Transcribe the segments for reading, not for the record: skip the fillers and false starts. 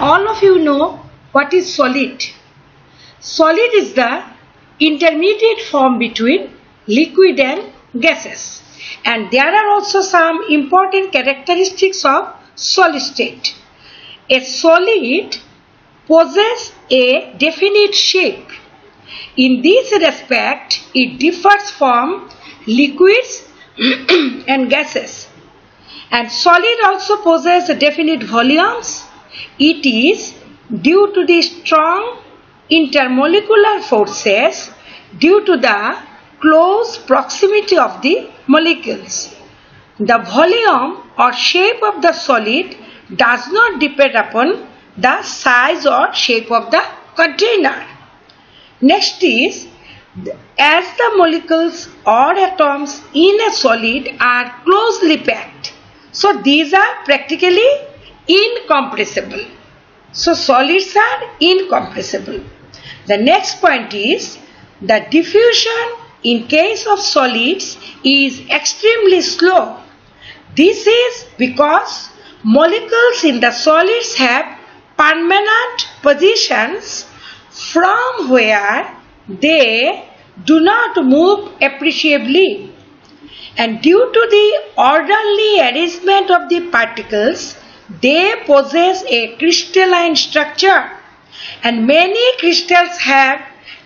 All of you know what is solid. Solid is the intermediate form between liquid and gases. And there are also some important characteristics of solid state. A solid possesses a definite shape. In this respect, it differs from liquids and gases. And solid also possesses definite volumes. It is due to the strong intermolecular forces due to the close proximity of the molecules. The volume or shape of the solid does not depend upon the size or shape of the container. Next is, as the molecules or atoms in a solid are closely packed, so these are practically incompressible. So solids are incompressible. The next point is, the diffusion in case of solids is extremely slow. This is because molecules in the solids have permanent positions from where they do not move appreciably. And due to the orderly arrangement of the particles, they possess a crystalline structure. And many crystals have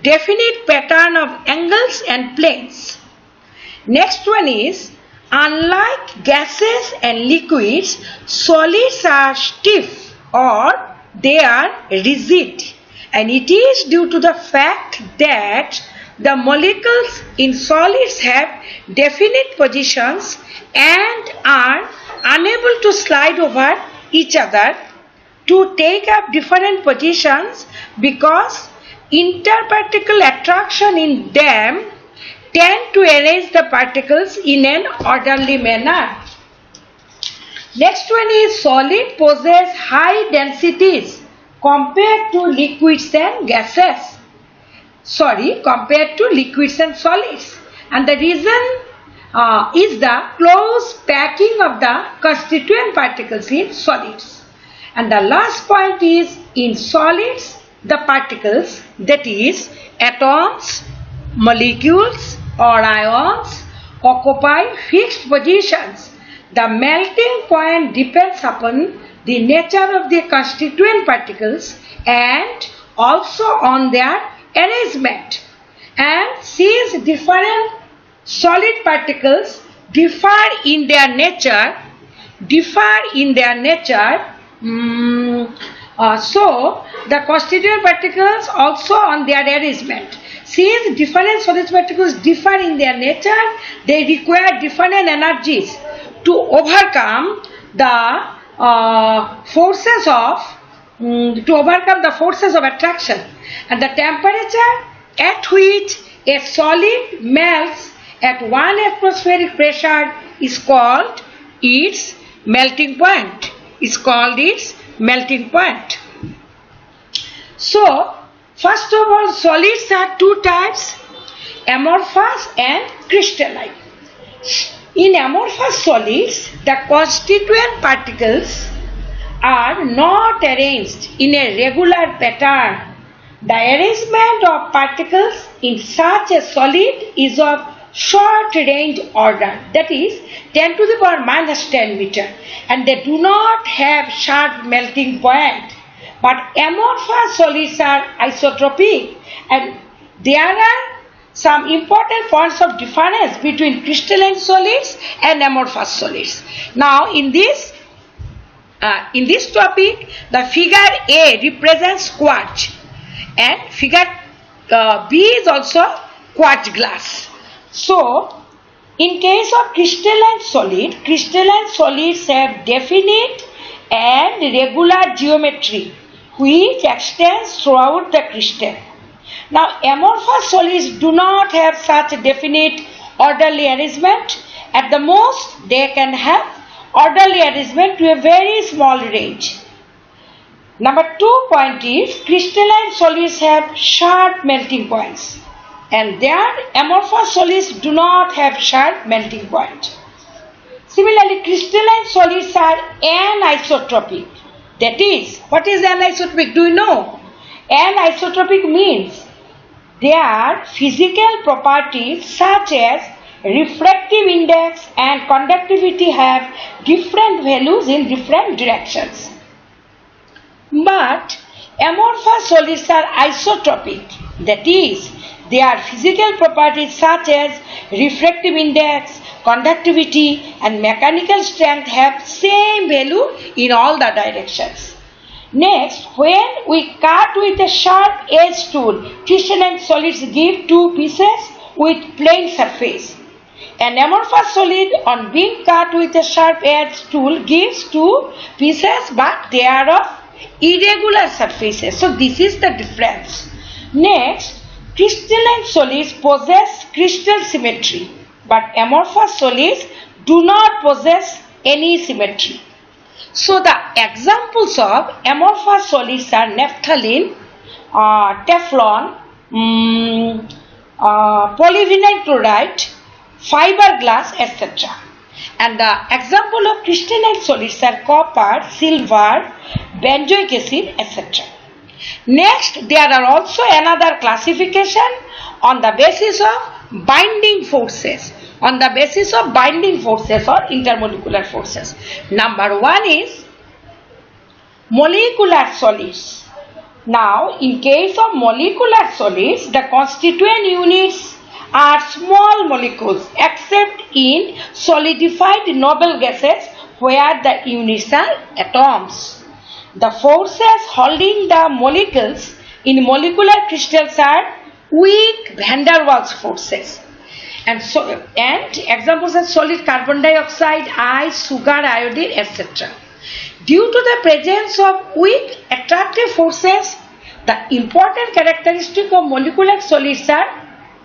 definite pattern of angles and planes. Next one is, unlike gases and liquids, solids are stiff or they are rigid. And it is due to the fact that the molecules in solids have definite positions and are unable to slide over each other to take up different positions because interparticle attraction in them tend to arrange the particles in an orderly manner. Next one is, solid possess high densities compared to liquids and gases. Compared to liquids and solids. And the reason is the close packing of the constituent particles in solids. And the last point is, in solids, the particles, that is atoms, molecules or ions, occupy fixed positions. The melting point depends upon the nature of the constituent particles and also on their arrangement. And since different solid particles differ in their nature, so the constituent particles also on their arrangement. Since different solid particles differ in their nature, they require different energies to overcome the forces of attraction. And the temperature at which a solid melts at 1 atmospheric pressure is called its melting point. So, first of all, solids are two types, amorphous and crystalline. In amorphous solids, the constituent particles are not arranged in a regular pattern. The arrangement of particles in such a solid is of short range order, that is 10 to the power minus 10 meter, and they do not have sharp melting point. But amorphous solids are isotropic, and there are some important points of difference between crystalline solids and amorphous solids. Now in this topic, the figure A represents quartz and figure B is also quartz glass. So in case of crystalline solids have definite and regular geometry which extends throughout the crystal. Now amorphous solids do not have such a definite orderly arrangement. At the most, they can have orderly arrangement to a very small range. Number 2 point is, crystalline solids have sharp melting points, and their amorphous solids do not have sharp melting point. Similarly, crystalline solids are anisotropic, That is, what is anisotropic? Do you know? Anisotropic means their physical properties such as refractive index and conductivity have different values in different directions. But amorphous solids are isotropic, that is, their physical properties such as refractive index, conductivity and mechanical strength have same value in all the directions. Next, when we cut with a sharp edge tool, crystalline solids give two pieces with plain surface. An amorphous solid on being cut with a sharp edge tool gives two pieces, but they are of irregular surfaces. So this is the difference. Next, crystalline solids possess crystal symmetry, but amorphous solids do not possess any symmetry. So the examples of amorphous solids are naphthalene, Teflon, polyvinyl chloride, fiberglass, etc. And the example of crystalline solids are copper, silver, benzoic acid, etc. Next, there are also another classification on the basis of binding forces. On the basis of binding forces or intermolecular forces. Number one is molecular solids. Now, in case of molecular solids, the constituent units are small molecules except in solidified noble gases where the units are atoms. The forces holding the molecules in molecular crystals are weak van der Waals forces. And examples are solid carbon dioxide, ice, sugar, iodine, etc. Due to the presence of weak attractive forces, the important characteristic of molecular solids are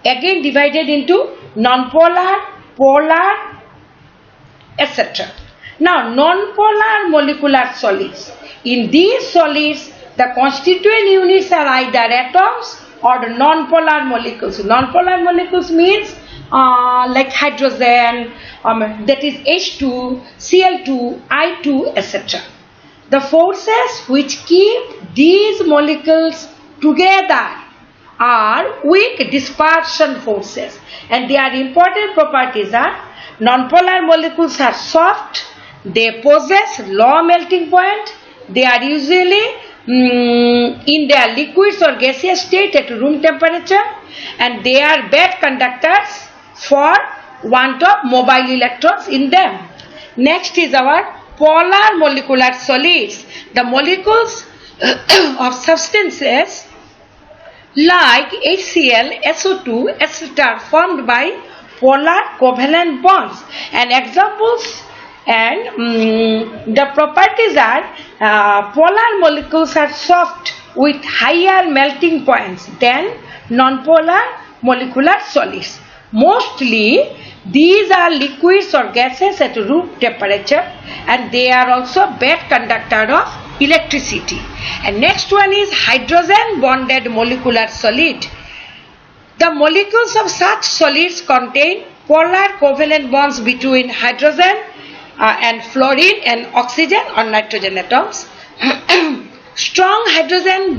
again divided into nonpolar, polar, etc. Now, nonpolar molecular solids. In these solids, the constituent units are either atoms or nonpolar molecules. Nonpolar molecules means like hydrogen, that is H2, Cl2, I2, etc. The forces which keep these molecules together are weak dispersion forces, and their important properties are nonpolar molecules are soft, they possess low melting point, they are usually in their liquids or gaseous state at room temperature, and they are bad conductors for want of mobile electrons in them. Next is our polar molecular solids. The molecules of substances like HCl, SO2, etc. formed by polar covalent bonds, and examples and the properties are polar molecules are soft with higher melting points than nonpolar molecular solids. Mostly these are liquids or gases at room temperature, and they are also bad conductor of electricity. And next one is hydrogen bonded molecular solid. The molecules of such solids contain polar covalent bonds between hydrogen and fluorine and oxygen or nitrogen atoms. Strong hydrogen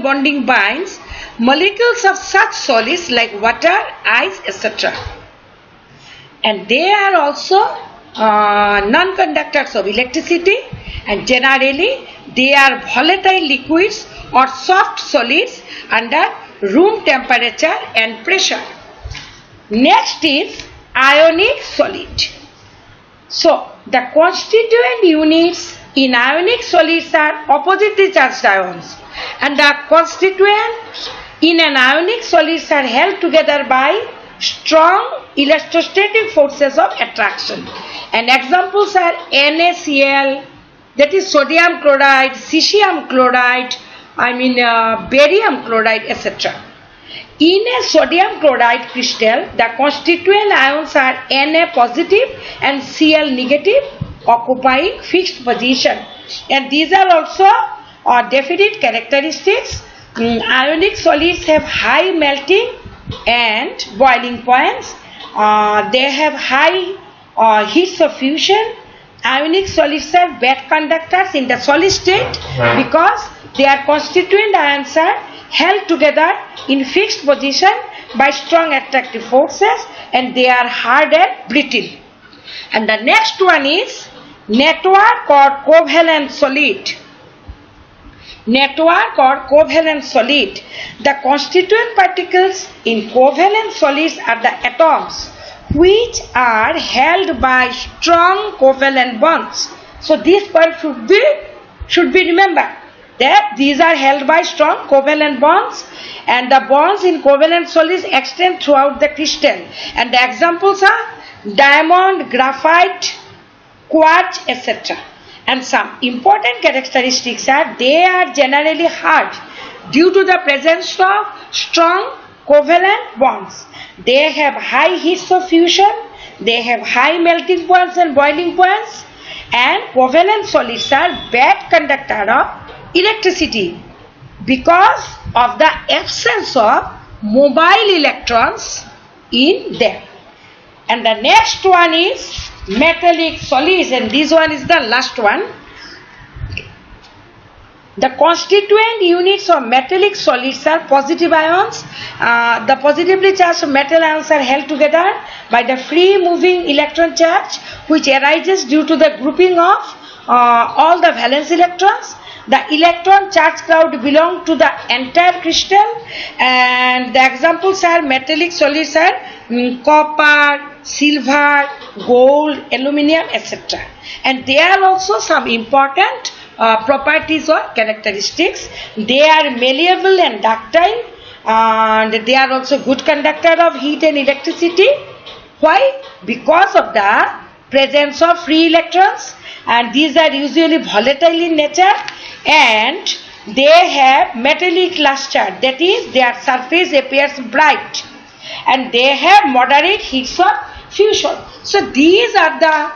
bonding binds molecules of such solids like water, ice, etc. And they are also non-conductors of electricity, and generally they are volatile liquids or soft solids under room temperature and pressure. Next is ionic solid. So the constituent units in ionic solids are oppositely charged ions, and the constituents in an ionic solids are held together by strong electrostatic forces of attraction. And examples are NaCl, that is sodium chloride, cesium chloride, barium chloride, etc. In a sodium chloride crystal, the constituent ions are Na positive and Cl negative, occupying fixed position. And these are also definite characteristics. Ionic solids have high melting and boiling points. They have high heats of fusion, ionic solids are bad conductors in the solid state because their constituent ions are held together in fixed position by strong attractive forces and they are hard and brittle. And the next one is network or covalent solid. Network or covalent solid. The constituent particles in covalent solids are the atoms which are held by strong covalent bonds. So this point should be remembered that these are held by strong covalent bonds and the bonds in covalent solids extend throughout the crystal. And the examples are diamond, graphite, quartz, etc. And some important characteristics are they are generally hard due to the presence of strong covalent bonds. They have high heats of fusion, they have high melting points and boiling points, and covalent solids are bad conductor of electricity because of the absence of mobile electrons in them. And the next one is metallic solids, and this one is the last one. The constituent units of metallic solids are positive ions. The positively charged metal ions are held together by the free moving electron charge which arises due to the grouping of all the valence electrons. The electron charge cloud belong to the entire crystal, and the examples are metallic solids are copper, silver, gold, aluminium, etc. And there are also some important properties or characteristics. They are malleable and ductile, and they are also good conductor of heat and electricity. Why? Because of the presence of free electrons, and these are usually volatile in nature, and they have metallic luster, that is their surface appears bright, and they have moderate heats of fusion. So these are the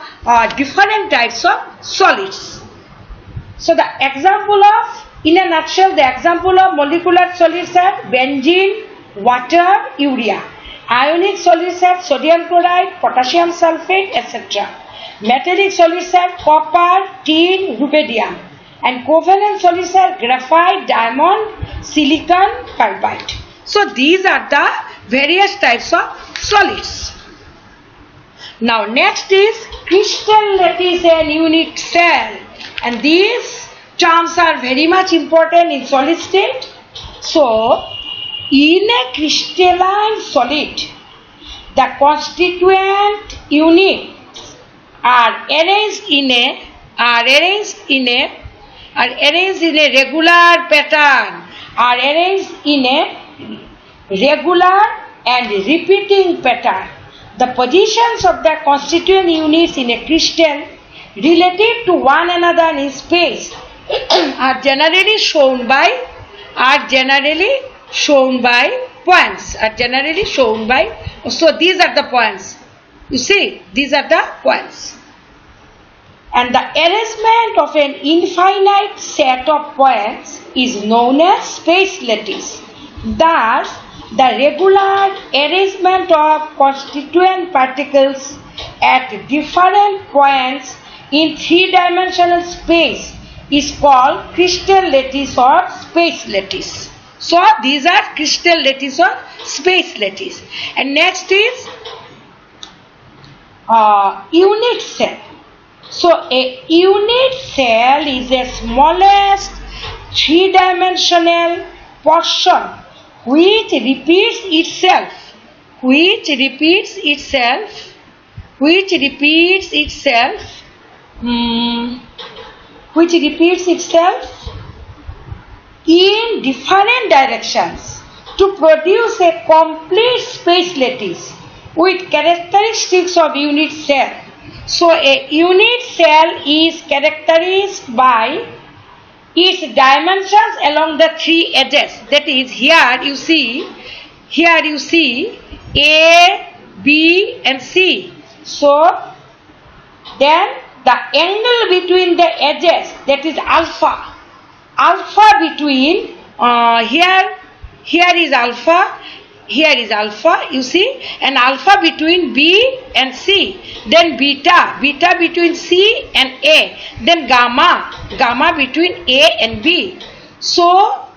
different types of solids. So the example of, in a nutshell, the example of molecular solids are benzene, water, urea. Ionic solids are sodium chloride, potassium sulfate, etc. Metallic solids are copper, tin, rubidium. And covalent solids are graphite, diamond, silicon, carbide. So these are the various types of solids. Now next is crystal lattice and unit cell, and these terms are very much important in solid state. So in a crystalline solid, the constituent units are arranged in a regular pattern, are arranged in a regular and repeating pattern. The positions of the constituent units in a crystal relative to one another in space are generally shown by points. So these are the points. You see, these are the points. And the arrangement of an infinite set of points is known as space lattice. Thus, the regular arrangement of constituent particles at different points in three-dimensional space is called crystal lattice or space lattice. So, these are crystal lattice or space lattice. And next is unit cell. So a unit cell is the smallest three-dimensional portion which repeats itself in different directions to produce a complete space lattice with characteristics of unit cell. So a unit cell is characterized by its dimensions along the three edges. That is, here you see A, B and C. So then the angle between the edges, that is alpha between here is alpha, here is alpha, you see, and alpha between B and C, then beta, beta between C and A, then gamma, gamma between A and B. So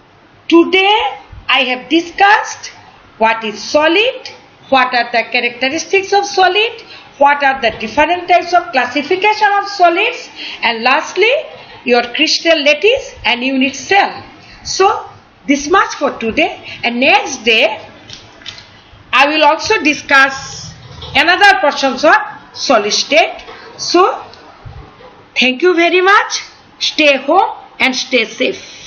today I have discussed what is solid, what are the characteristics of solid, what are the different types of classification of solids, and lastly your crystal lattice and unit cell. So this much for today, and next day I will also discuss another portions of solid state. So thank you very much. Stay home and stay safe.